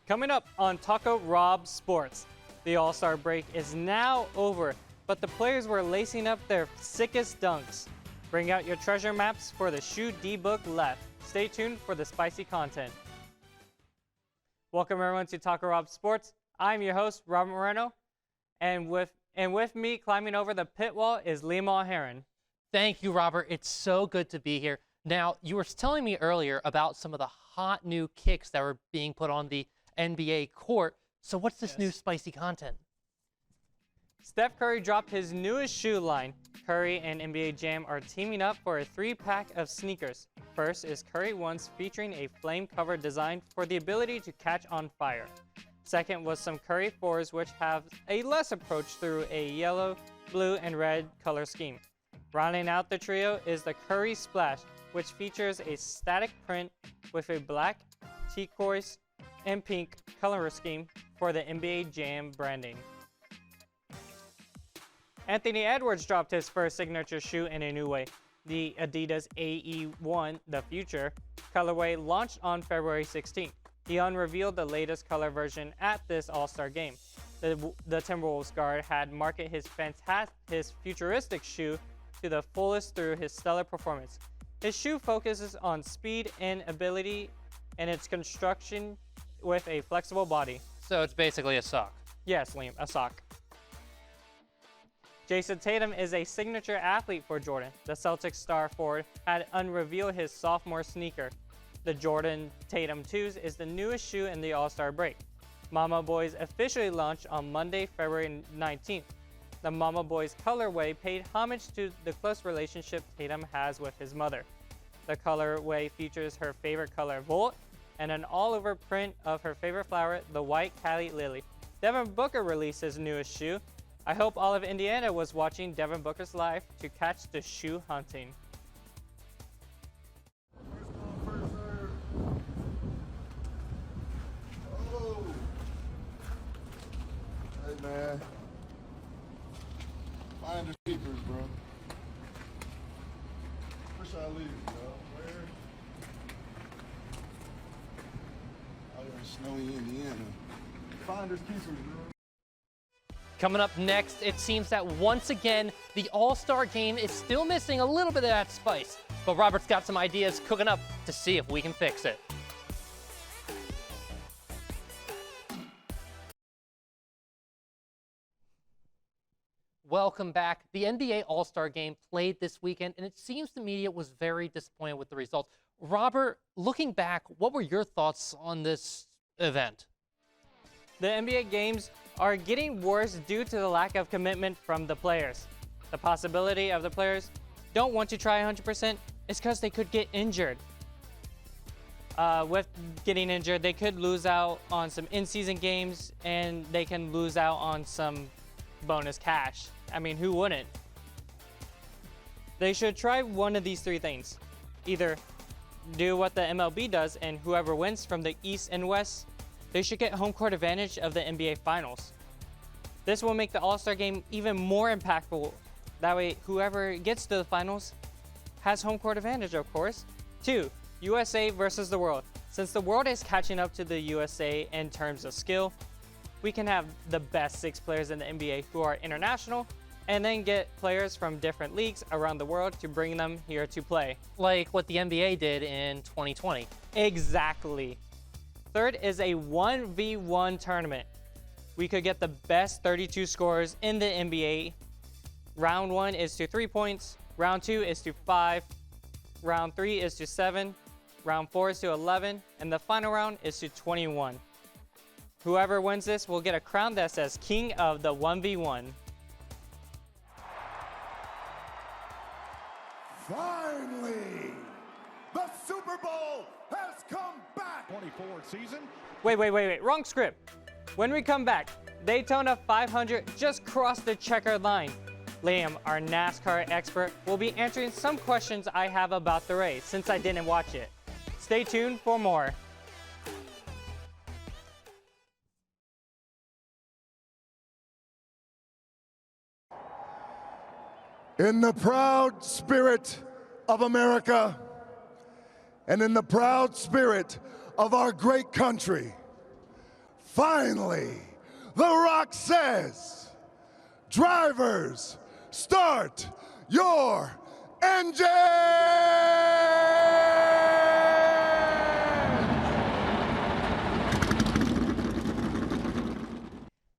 Coming up on Taco Rob Sports, the All-Star break is now over, but the players were lacing up their sickest dunks. Bring out your treasure maps for the Shoe D-Book left. Stay tuned for the spicy content. Welcome everyone to Taco Rob Sports. I'm your host, Robert Moreno, and with me climbing over the pit wall is Liam Mulherin. Thank you, Robert. It's so good to be here. Now, you were telling me earlier about some of the hot new kicks that were being put on the NBA court. So what's this new spicy content? Steph Curry dropped his newest shoe line. Curry and NBA Jam are teaming up for a 3-pack of sneakers. First is Curry Ones featuring a flame-covered design for the ability to catch on fire. Second was some Curry 4s which have a less approach through a yellow, blue, and red color scheme. Rounding out the trio is the Curry Splash, which features a static print with a black, turquoise, and pink color scheme for the NBA Jam branding. Anthony Edwards dropped his first signature shoe in a new way. The Adidas AE1 The Future colorway launched on February 16th. He unrevealed the latest color version at this All-Star game. The Timberwolves guard had marketed his futuristic shoe to the fullest through his stellar performance. His shoe focuses on speed and ability and its construction with a flexible body. So it's basically a sock. Yes, Liam, a sock. Jason Tatum is a signature athlete for Jordan. The Celtics star forward had unrevealed his sophomore sneaker. The Jordan Tatum 2s is the newest shoe in the All-Star break. Mama Boys officially launched on Monday, February 19th. The Mama Boys colorway paid homage to the close relationship Tatum has with his mother. The colorway features her favorite color, Volt, and an all-over print of her favorite flower, the white Cali lily. Devin Booker released his newest shoe. I hope all of Indiana was watching Devin Booker's live to catch the shoe hunting. Oh. Hey man, finders keepers, bro. Where should I leave, bro? Where? Out here in snowy Indiana. Finders keepers, bro. Coming up next, it seems that once again, the All-Star game is still missing a little bit of that spice. But Robert's got some ideas cooking up to see if we can fix it. Welcome back. The NBA All-Star game played this weekend, and it seems the media was very disappointed with the results. Robert, looking back, what were your thoughts on this event? The NBA games are getting worse due to the lack of commitment from the players. The possibility of the players don't want to try 100% is because they could get injured. With getting injured, they could lose out on some in-season games, and they can lose out on some bonus cash. I mean, who wouldn't? They should try one of these three things. Either do what the MLB does, and whoever wins from the East and West, they should get home court advantage of the NBA Finals. This will make the All-Star game even more impactful. That way, whoever gets to the Finals has home court advantage, of course. 2, USA versus the world. Since the world is catching up to the USA in terms of skill, we can have the best 6 players in the NBA who are international, and then get players from different leagues around the world to bring them here to play. Like what the NBA did in 2020. Exactly. Third is a 1v1 tournament. We could get the best 32 scorers in the NBA. Round 1 is to 3 points. Round 2 is to 5. Round 3 is to 7. Round 4 is to 11. And the final round is to 21. Whoever wins this will get a crown that says King of the 1v1. Finally, the Super Bowl has come back. 24 season. Wait, wrong script. When we come back, Daytona 500 just crossed the checkered line. Liam, our NASCAR expert, will be answering some questions I have about the race since I didn't watch it. Stay tuned for more. In the proud spirit of America and in the proud spirit of our great country, Finally, The Rock says, drivers, start your engine!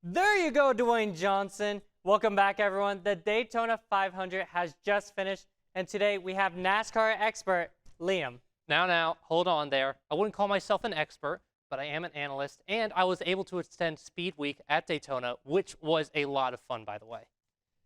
There you go, Dwayne Johnson. Welcome back, everyone. The Daytona 500 has just finished, and today we have NASCAR expert Liam. Now, hold on there. I wouldn't call myself an expert, but I am an analyst, and I was able to attend Speed Week at Daytona, which was a lot of fun, by the way.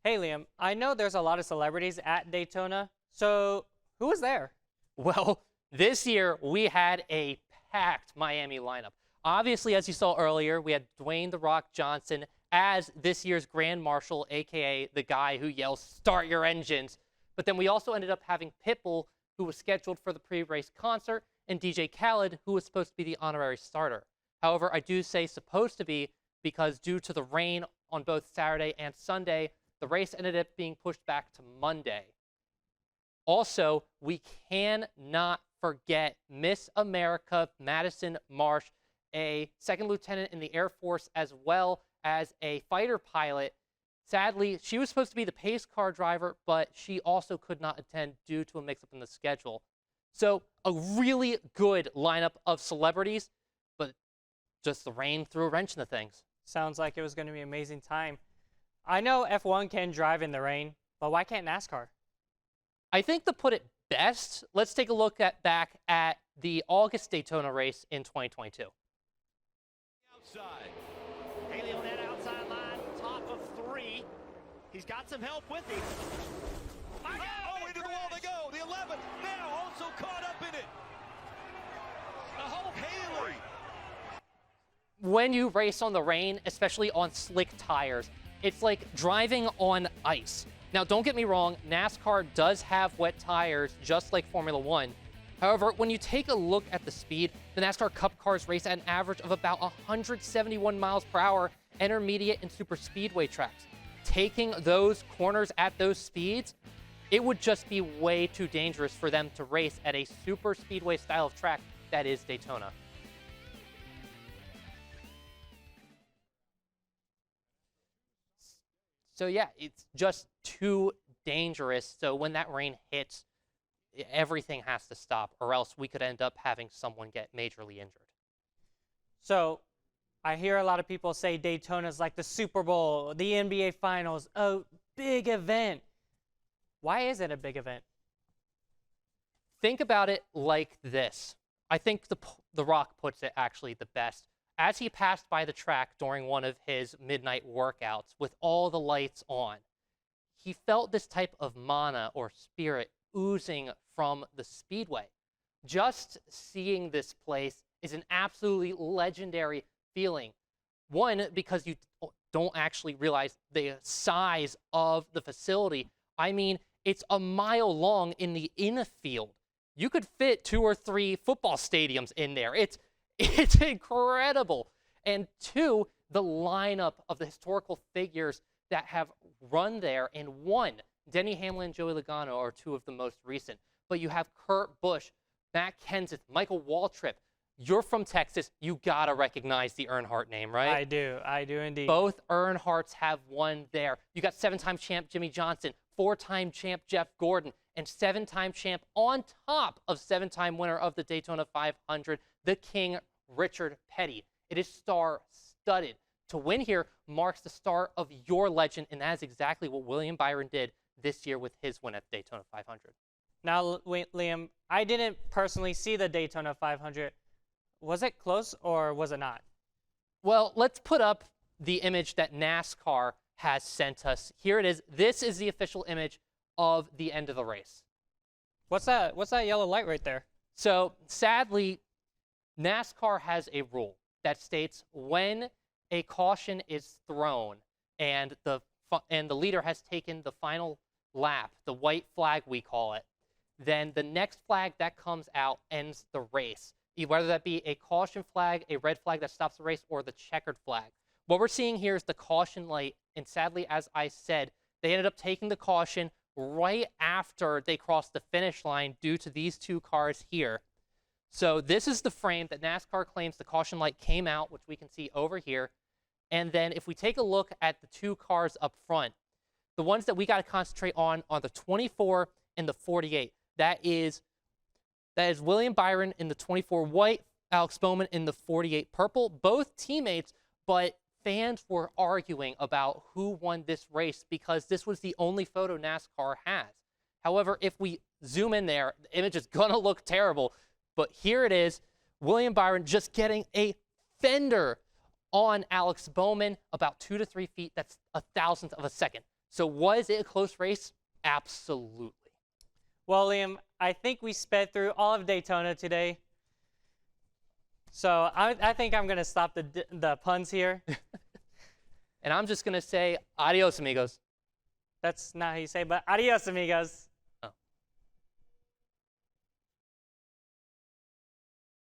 Hey, Liam, I know there's a lot of celebrities at Daytona, so who was there? Well, this year we had a packed Miami lineup. Obviously, as you saw earlier, we had Dwayne "The Rock" Johnson as this year's Grand Marshal, a.k.a. the guy who yells, "Start your engines." But then we also ended up having Pitbull, who was scheduled for the pre-race concert, and DJ Khaled, who was supposed to be the honorary starter. However, I do say supposed to be because due to the rain on both Saturday and Sunday, the race ended up being pushed back to Monday. Also, we cannot forget Miss America Madison Marsh, a second lieutenant in the Air Force as well as a fighter pilot. Sadly, she was supposed to be the pace car driver, but she also could not attend due to a mix-up in the schedule. So a really good lineup of celebrities, but just the rain threw a wrench in the things. Sounds like it was going to be an amazing time. I know F1 can drive in the rain, but why can't NASCAR? I think to put it best, let's take a look back at the August Daytona race in 2022. Outside. Haley on that outside line, top of 3. He's got some help with him. Oh, into the wall they go. The 11 now also caught up in it. Oh, Haley. When you race on the rain, especially on slick tires, it's like driving on ice. Now, don't get me wrong, NASCAR does have wet tires, just like Formula One. However, when you take a look at the speed, the NASCAR Cup cars race at an average of about 171 miles per hour, intermediate and super speedway tracks. Taking those corners at those speeds, it would just be way too dangerous for them to race at a super speedway style of track that is Daytona. So yeah, it's just too dangerous. So when that rain hits, everything has to stop, or else we could end up having someone get majorly injured. So I hear a lot of people say Daytona's like the Super Bowl, the NBA Finals, a big event. Why is it a big event? Think about it like this. I think the Rock puts it actually the best. As he passed by the track during one of his midnight workouts with all the lights on, he felt this type of mana or spirit oozing from the speedway. Just seeing this place is an absolutely legendary feeling. One, because you don't actually realize the size of the facility. I mean, it's a mile long in the infield. You could fit 2 or 3 football stadiums in there. It's incredible. And 2, the lineup of the historical figures that have run there, and 1, Denny Hamlin and Joey Logano are 2 of the most recent. But you have Kurt Busch, Matt Kenseth, Michael Waltrip. You're from Texas. You got to recognize the Earnhardt name, right? I do indeed. Both Earnhardts have won there. You got 7-time champ Jimmy Johnson, 4-time champ Jeff Gordon, and 7-time champ on top of 7-time winner of the Daytona 500, the King Richard Petty. It is star-studded. To win here marks the start of your legend, and that is exactly what William Byron did this year with his win at the Daytona 500. Now, wait, Liam, I didn't personally see the Daytona 500. Was it close or was it not? Well, let's put up the image that NASCAR has sent us. Here it is. This is the official image of the end of the race. What's that? What's that yellow light right there? So, sadly, NASCAR has a rule that states when a caution is thrown and the leader has taken the final lap, the white flag we call it, then the next flag that comes out ends the race. Whether that be a caution flag, a red flag that stops the race, or the checkered flag. What we're seeing here is the caution light, and sadly, as I said, they ended up taking the caution right after they crossed the finish line due to these 2 cars here. So this is the frame that NASCAR claims the caution light came out, which we can see over here. And then if we take a look at the two cars up front, the ones that we got to concentrate on are the 24 and the 48. That is William Byron in the 24 white, Alex Bowman in the 48 purple. Both teammates, but fans were arguing about who won this race because this was the only photo NASCAR has. However, if we zoom in there, the image is going to look terrible. But here it is, William Byron just getting a fender on Alex Bowman, about 2 to 3 feet. That's a thousandth of a second. So was it a close race? Absolutely. Well, Liam, I think we sped through all of Daytona today. So I think I'm going to stop the puns here. And I'm just going to say, adios, amigos. That's not how you say it, but adios, amigos.